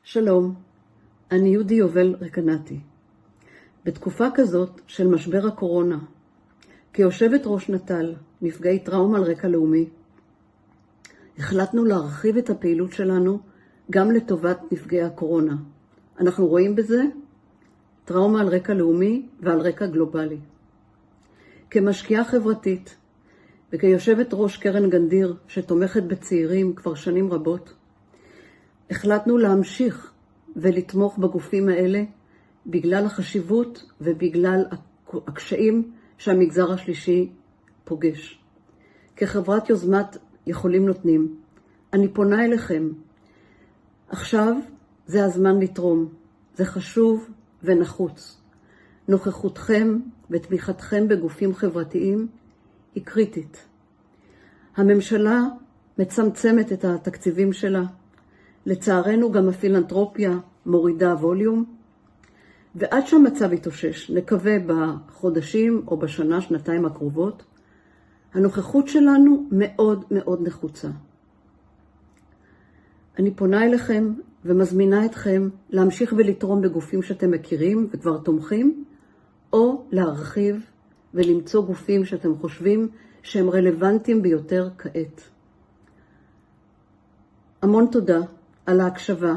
שלום, אני יהודי יובל רקנתי. בתקופה כזאת של משבר הקורונה, כיושבת ראש נט"ל, נפגעי טראומה על רקע לאומי, החלטנו להרחיב את הפעילות שלנו גם לטובת נפגעי הקורונה. אנחנו רואים בזה טראומה על רקע לאומי ועל רקע גלובלי. כמשקיעה חברתית וכיושבת ראש קרן גנדיר שתומכת בצעירים כבר שנים רבות, החלטנו להמשיך ולתמוך בגופים האלה בגלל החשיבות ובגלל הקשיים שהמגזר השלישי פוגש. כחברת יוזמת יכולים נותנים, אני פונה אליכם. עכשיו זה הזמן לתרום, זה חשוב ונחוץ. נוכחותכם ותמיכתכם בגופים חברתיים היא קריטית. הממשלה מצמצמת את התקציבים שלה. לצערנו גם הפילנתרופיה מורידה ווליום, ועד שהמצב יתאושש, נקווה בחודשים או בשנה, שנתיים הקרובות, הנוכחות שלנו מאוד מאוד נחוצה. אני פונה אליכם ומזמינה אתכם להמשיך ולתרום בגופים שאתם מכירים וכבר תומכים, או להרחיב ולמצוא גופים שאתם חושבים שהם רלוונטיים ביותר כעת. המון תודה על ההקשבה.